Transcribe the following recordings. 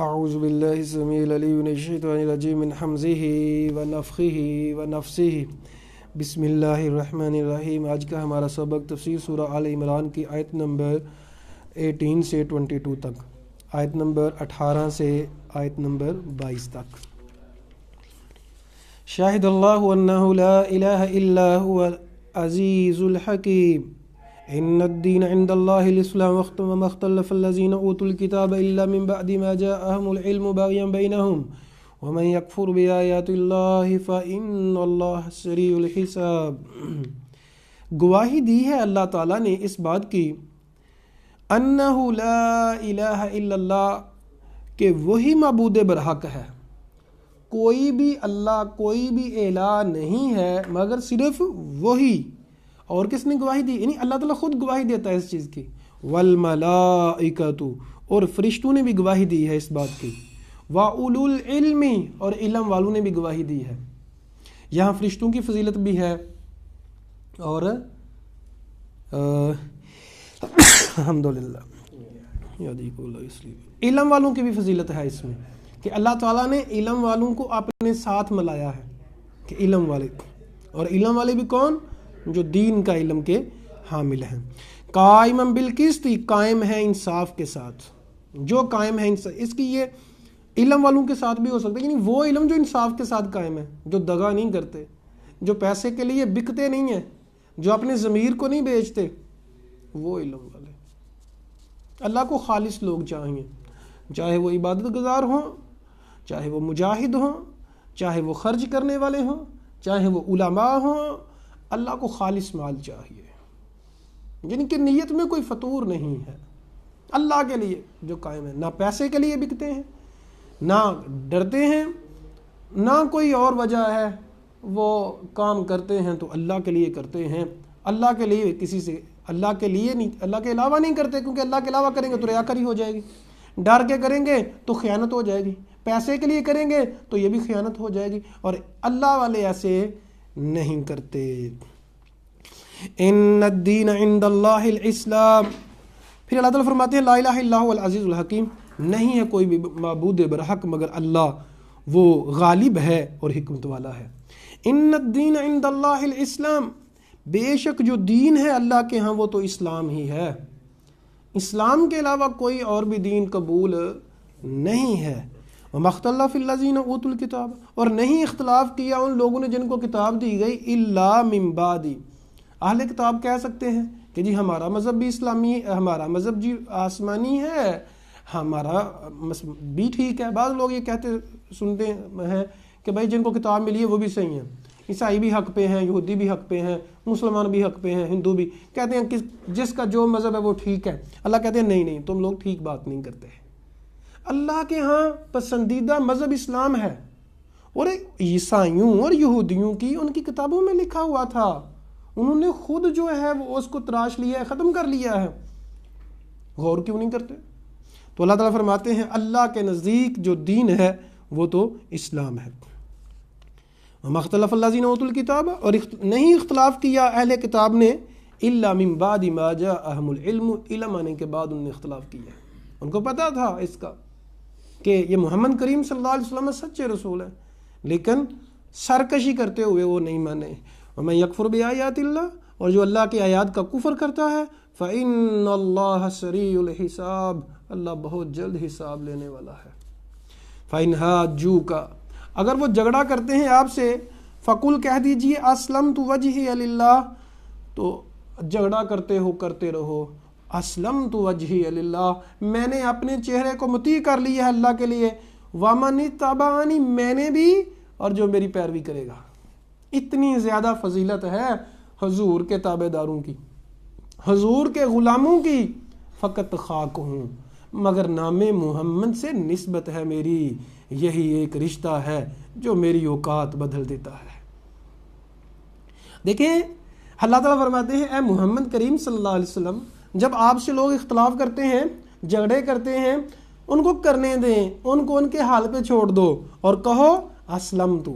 اعوذ باللہ السمیع العلیم من الشیطان الرجیم من حمزہ ونفخہ ونفثہ بسم اللہ الرحمن الرحیم۔ آج کا ہمارا سبق تفسیر سورہ آل عمران کی آیت نمبر 18 سے 22 تک، آیت نمبر 18 سے آیت نمبر 22 تک۔ شاہد اللہ انہ لا الہ الا هو العزیز الحکیم ان الدین عند اللہ الاسلام وما اختلف الذین اوتوا الکتاب الا من بعد ما جاءهم العلم بغیا بینہم ومن یکفر بآیات اللہ فإن اللہ سریع الحساب۔ گواہی دی ہے اللہ تعالیٰ نے اس بات کی انہ لا الہ الا اللہ، کہ وہی معبود برحق ہے، کوئی بھی اللہ کوئی بھی الہ نہیں ہے مگر صرف وہی۔ اور کس نے گواہی دی؟ یعنی اللہ تعالیٰ خود گواہی دیتا ہے اس چیز کی۔ والملائکۃ، اور فرشتوں نے بھی گواہی دی ہے اس بات کی۔ وَأُولُو الْعِلْمِ، اور علم والوں نے بھی گواہی دی ہے۔ یہاں فرشتوں کی فضیلت بھی ہے اور الحمدللہ علم والوں کی بھی فضیلت ہے اس میں، کہ اللہ تعالیٰ نے علم والوں کو اپنے ساتھ ملایا ہے، کہ علم والے، اور علم والے بھی کون؟ جو دین کا علم کے حامل ہیں۔ قائما بالقسط، قائم ہے انصاف کے ساتھ، جو قائم ہے انصاف، اس کی یہ علم والوں کے ساتھ بھی ہو سکتا ہے، یعنی وہ علم جو انصاف کے ساتھ قائم ہے، جو دغا نہیں کرتے، جو پیسے کے لیے بکتے نہیں ہیں، جو اپنے ضمیر کو نہیں بیچتے، وہ علم والے۔ اللہ کو خالص لوگ چاہیے، چاہے وہ عبادت گزار ہوں، چاہے وہ مجاہد ہوں، چاہے وہ خرچ کرنے والے ہوں، چاہے وہ علماء ہوں، اللہ کو خالص مال چاہیے، یعنی کہ نیت میں کوئی فطور نہیں ہے، اللہ کے لیے جو قائم ہے، نہ پیسے کے لیے بکتے ہیں، نہ ڈرتے ہیں، نہ کوئی اور وجہ ہے، وہ کام کرتے ہیں تو اللہ کے لیے کرتے ہیں، اللہ کے لیے کسی سے، اللہ کے لیے نہیں، اللہ کے علاوہ نہیں کرتے، کیونکہ اللہ کے علاوہ کریں گے تو ریاکاری ہو جائے گی، ڈر کے کریں گے تو خیانت ہو جائے گی، پیسے کے لیے کریں گے تو یہ بھی خیانت ہو جائے گی، اور اللہ والے ایسے نہیں کرتے۔ ان الدین عند اللہ الاسلام، پھر اللہ تعالیٰ فرماتے ہیں لا الہ الا هو العزیز الحکیم، نہیں ہے کوئی بھی معبود برحق مگر اللہ، وہ غالب ہے اور حکمت والا ہے۔ ان الدین عند اللہ الاسلام، بے شک جو دین ہے اللہ کے ہاں وہ تو اسلام ہی ہے، اسلام کے علاوہ کوئی اور بھی دین قبول نہیں ہے۔ وما اختلف الذین اوتوا الکتاب، اور نہیں اختلاف کیا ان لوگوں نے جن کو کتاب دی گئی، الا من بعد، اہل کتاب کہہ سکتے ہیں کہ جی ہمارا مذہب بھی اسلامی، ہمارا مذہب جی آسمانی ہے، ہمارا بھی ٹھیک ہے۔ بعض لوگ یہ کہتے سنتے ہیں کہ بھائی جن کو کتاب ملی ہے وہ بھی صحیح ہیں، عیسائی بھی حق پہ ہیں، یہودی بھی حق پہ ہیں، مسلمان بھی حق پہ ہیں، ہندو بھی، کہتے ہیں کہ جس کا جو مذہب ہے وہ ٹھیک ہے۔ اللہ کہتے ہیں نہیں نہیں، تم لوگ ٹھیک بات نہیں کرتے، اللہ کے ہاں پسندیدہ مذہب اسلام ہے، اور عیسائیوں اور یہودیوں کی ان کی کتابوں میں لکھا ہوا تھا، انہوں نے خود جو ہے وہ اس کو تراش لیا ہے، ختم کر لیا ہے، غور کیوں نہیں کرتے؟ تو اللہ تعالیٰ فرماتے ہیں اللہ کے نزدیک جو دین ہے وہ تو اسلام ہے۔ وما اختلف الذین اوتوا الکتاب، اور نہیں اختلاف کیا اہل کتاب نے، الا من بعد ما جاءهم العلم، علم آنے کے بعد انہوں نے اختلاف کیا، ان کو پتا تھا اس کا کہ یہ محمد کریم صلی اللہ علیہ وسلم سچے رسول ہیں، لیکن سرکشی کرتے ہوئے وہ نہیں مانے۔ ومن یکفر بآیات اللہ، اور جو اللہ کی آیات کا کفر کرتا ہے، فإن اللہ سریع الحساب، اللہ بہت جلد حساب لینے والا ہے۔ فإن حاجوک، اگر وہ جھگڑا کرتے ہیں آپ سے، فقل کہہ دیجئے اسلمت وجہی للہ، تو جھگڑا کرتے رہو، اسلمت وجہی للہ، میں نے اپنے چہرے کو مطیع کر لیا ہے اللہ کے لیے، ومن اتبعنی، میں نے بھی اور جو میری پیروی کرے گا۔ اتنی زیادہ فضیلت ہے حضور کے تابع داروں کی، حضور کے غلاموں کی، فقط خاک ہوں مگر نام محمد سے نسبت ہے میری، یہی ایک رشتہ ہے جو میری اوقات بدل دیتا ہے۔ دیکھیں اللہ تعالیٰ فرماتے ہیں اے محمد کریم صلی اللہ علیہ وسلم، جب آپ سے لوگ اختلاف کرتے ہیں، جھگڑے کرتے ہیں، ان کو کرنے دیں، ان کو ان کے حال پہ چھوڑ دو، اور کہو اسلمت،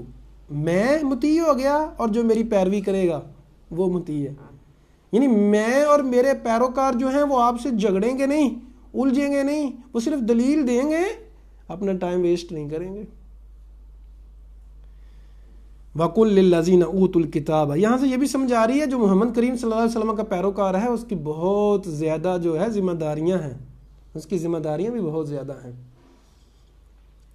میں مطیع ہو گیا اور جو میری پیروی کرے گا وہ مطیع ہے۔ یعنی میں اور میرے پیروکار جو ہیں وہ آپ سے جھگڑیں گے نہیں، الجھیں گے نہیں، وہ صرف دلیل دیں گے، اپنا ٹائم ویسٹ نہیں کریں گے. وَقُلْ لِلَّذِينَ أُوتُوا الْكِتَابَ، یہاں سے یہ بھی سمجھ آ رہی ہے جو محمد کریم صلی اللہ علیہ وسلم کا پیروکار ہے اس کی بہت زیادہ جو ہے ذمہ داریاں ہیں، اس کی ذمہ داریاں بھی بہت زیادہ ہیں.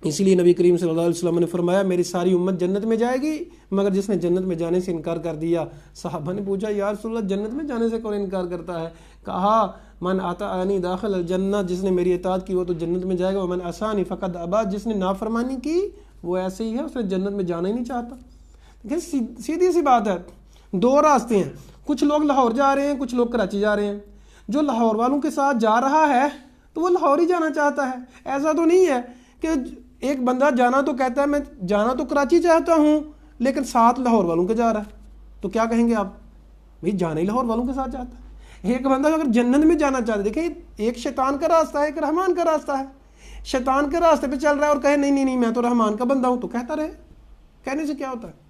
اسی لیے نبی کریم صلی اللہ علیہ وسلم نے فرمایا میری ساری امت جنت میں جائے گی مگر جس نے جنت میں جانے سے انکار کر دیا. صحابہ نے پوچھا یا رسول اللہ جنت میں جانے سے کون انکار کرتا ہے؟ کہا من اطاعنی داخل الجنہ، جس نے میری اطاعت کی وہ تو جنت میں جائے گا، ومن عصانی فقد ابا، جس نے نافرمانی کی وہ ایسے ہی ہے، اس نے جنت میں جانا ہی نہیں چاہتا. سیدھی سی بات ہے، دو راستے ہیں، کچھ لوگ لاہور جا رہے ہیں، کچھ لوگ کراچی جا رہے ہیں. جو لاہور والوں کے ساتھ جا رہا ہے تو وہ لاہور ہی جانا چاہتا ہے. ایسا تو نہیں ہے کہ ایک بندہ جانا تو کہتا ہے میں جانا تو کراچی چاہتا ہوں لیکن ساتھ لاہور والوں کے جا رہا ہے، تو کیا کہیں گے آپ؟ بھائی جانا ہی لاہور والوں کے ساتھ چاہتا ہے. ایک بندہ اگر جنت میں جانا چاہتا ہے، دیکھیں ایک شیطان کا راستہ ہے، ایک رحمان کا راستہ ہے. شیطان کے راستے پہ چل رہا ہے اور کہے نہیں نہیں نہیں میں تو رحمان کا بندہ ہوں، تو کہتا رہے، کہنے سے کیا ہوتا ہے؟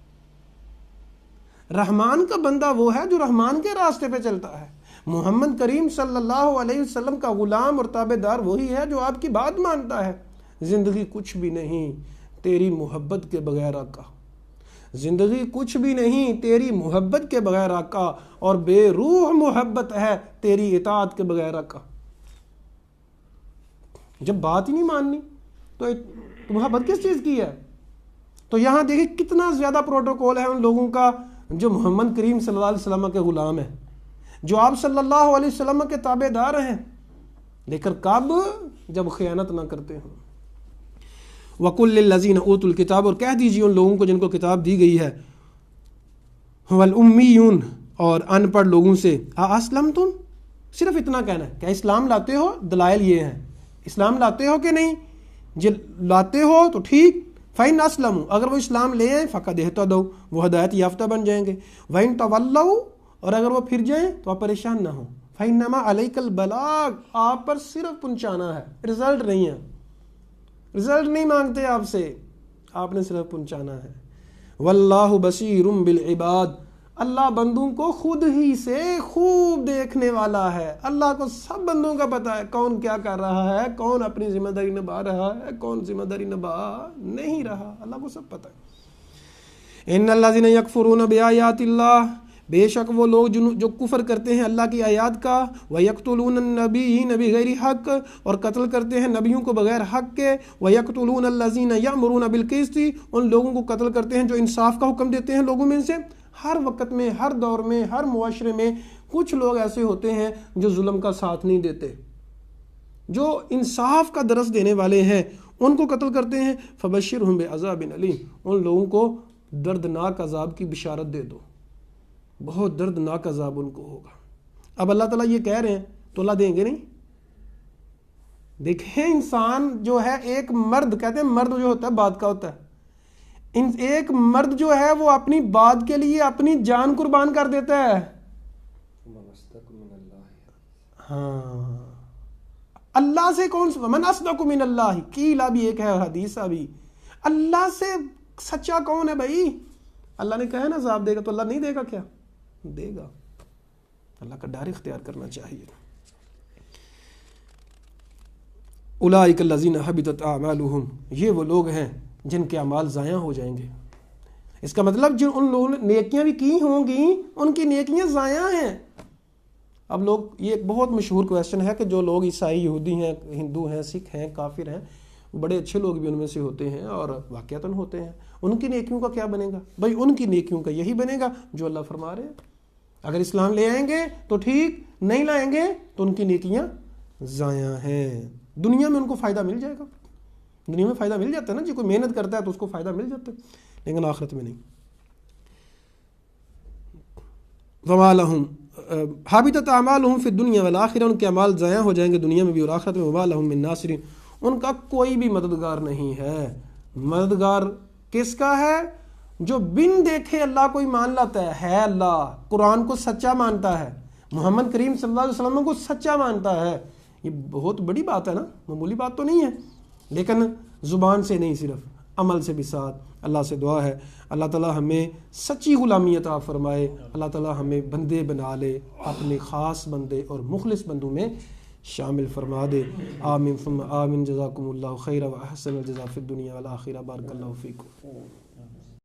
رحمان کا بندہ وہ ہے جو رحمان کے راستے پہ چلتا ہے. محمد کریم صلی اللہ علیہ وسلم کا غلام اور تابع دار وہی ہے جو آپ کی بات مانتا ہے. زندگی کچھ بھی نہیں تیری محبت کے بغیر آقا، زندگی کچھ بھی نہیں تیری محبت کے بغیر آقا، اور بے روح محبت ہے تیری اطاعت کے بغیر آقا. جب بات ہی نہیں ماننی تو محبت کس چیز کی ہے؟ تو یہاں دیکھیں کتنا زیادہ پروٹوکول ہے ان لوگوں کا جو محمد کریم صلی اللہ علیہ وسلم کے غلام ہیں، جو آپ صلی اللہ علیہ وسلم کے تابع دار ہیں، لیکن کب؟ جب خیانت نہ کرتے ہوں. وَقُلْ لِلَّذِينَ أُوتُوا الْكِتَابَ، اور کہہ دیجیے ان لوگوں کو جن کو کتاب دی گئی ہے، وَالْأُمِّيُّونَ، اور ان پڑھ لوگوں سے، أَأَسْلَمْتُمْ، صرف اتنا کہنا ہے کہ اسلام لاتے ہو؟ دلائل یہ ہیں، اسلام لاتے ہو کہ نہیں؟ جب لاتے ہو تو ٹھیک، فَإِنْ أَسْلَمُوا، اگر وہ اسلام لے آئیں فَقَدْ اهْتَدَوْا، وہ ہدایت یافتہ بن جائیں گے. وَإِنْ تَوَلَّوْا، اور اگر وہ پھر جائیں تو آپ پریشان نہ ہوں. فَإِنَّمَا عَلَيْكَ الْبَلَاغُ، آپ پر صرف پہنچانا ہے، رزلٹ نہیں ہے، رزلٹ نہیں مانگتے آپ سے، آپ نے صرف پہنچانا ہے. واللہ بصیر بالعباد، اللہ بندوں کو خود ہی سے خوب دیکھنے والا ہے. اللہ کو سب بندوں کا پتہ ہے کون کیا کر رہا ہے، کون اپنی ذمہ داری نبھا رہا ہے، کون ذمہ داری نبھا نہیں رہا، اللہ کو سب پتہ ہے. ان الذین یکفرون بآیات اللہ، بے شک وہ لوگ جو کفر کرتے ہیں اللہ کی آیات کا، وَيَقْتُلُونَ النَّبِيِّينَ بِغَيْرِ حق، اور قتل کرتے ہیں نبیوں کو بغیر حق کے، وَيَقْتُلُونَ الَّذِينَ يَأْمُرُونَ بِالْقِسْطِ، ان لوگوں کو قتل کرتے ہیں جو انصاف کا حکم دیتے ہیں لوگوں میں سے. ہر وقت میں، ہر دور میں، ہر معاشرے میں کچھ لوگ ایسے ہوتے ہیں جو ظلم کا ساتھ نہیں دیتے، جو انصاف کا درس دینے والے ہیں، ان کو قتل کرتے ہیں. فَبَشِّرْهُم بِعَذَابٍ أَلِيمٍ، ان لوگوں کو دردناک عذاب کی بشارت دے دو، بہت دردناک عذاب ان کو ہوگا. اب اللہ تعالیٰ یہ کہہ رہے ہیں تو اللہ دیں گے نہیں؟ دیکھیں انسان جو ہے، ایک مرد، کہتے ہیں مرد جو ہوتا ہے بات کا ہوتا ہے، ایک مرد جو ہے وہ اپنی بات کے لیے اپنی جان قربان کر دیتا ہے. ہاں، اللہ سے کون سا من اصدق من اللہ، قیل بھی ایک ہے، حدیث بھی، اللہ سے سچا کون ہے بھائی؟ اللہ نے کہا نا عذاب دے گا، تو اللہ نہیں دے گا کیا؟ دے گا. اللہ کا ڈر اختیار کرنا چاہیے. اولئک الذین حبطت اعمالهم، یہ وہ لوگ ہیں جن کے اعمال ضائع ہو جائیں گے. اس کا مطلب جو ان لوگوں نے نیکیاں بھی کی ہوں گی ان کی نیکیاں ضائع ہیں. اب لوگ، یہ ایک بہت مشہور کویسچن ہے کہ جو لوگ عیسائی، یہودی ہیں، ہندو ہیں، سکھ ہیں، کافر ہیں، بڑے اچھے لوگ بھی ان میں سے ہوتے ہیں اور واقعتاً ہوتے ہیں، ان کی نیکیوں کا کیا بنے گا؟ بھائی ان کی نیکیوں کا یہی بنے گا جو اللہ فرما رہے ہیں. اگر اسلام لے آئیں گے تو ٹھیک، نہیں لائیں گے تو ان کی نیکیاں ضائع ہیں. دنیا میں ان کو فائدہ مل جائے گا، دنیا میں فائدہ مل جاتا ہے نا جی، کوئی محنت کرتا ہے تو اس کو فائدہ مل جاتا ہے، لیکن آخرت میں نہیں. وما لهم حبطت اعمالهم فی الدنیا والآخرہ، ان کے اعمال ضائع ہو جائیں گے دنیا میں بھی اور آخرت میں. وما لهم من ناصرین، ان کا کوئی بھی مددگار نہیں ہے. مددگار کس کا ہے؟ جو بن دیکھے اللہ کو ایمان لاتا ہے اللہ، قرآن کو سچا مانتا ہے، محمد کریم صلی اللہ علیہ وسلم کو سچا مانتا ہے. یہ بہت بڑی بات ہے نا، معمولی بات تو نہیں ہے. لیکن زبان سے نہیں، صرف عمل سے بھی ساتھ. اللہ سے دعا ہے اللہ تعالیٰ ہمیں سچی غلامی عطا فرمائے، اللہ تعالیٰ ہمیں بندے بنا لے، اپنے خاص بندے اور مخلص بندوں میں شامل فرما دے. آمین ثم آمین. جزاکم اللہ خیر و احسن الجزاء فی الدنیا والآخرہ. بارک اللہ فیکم.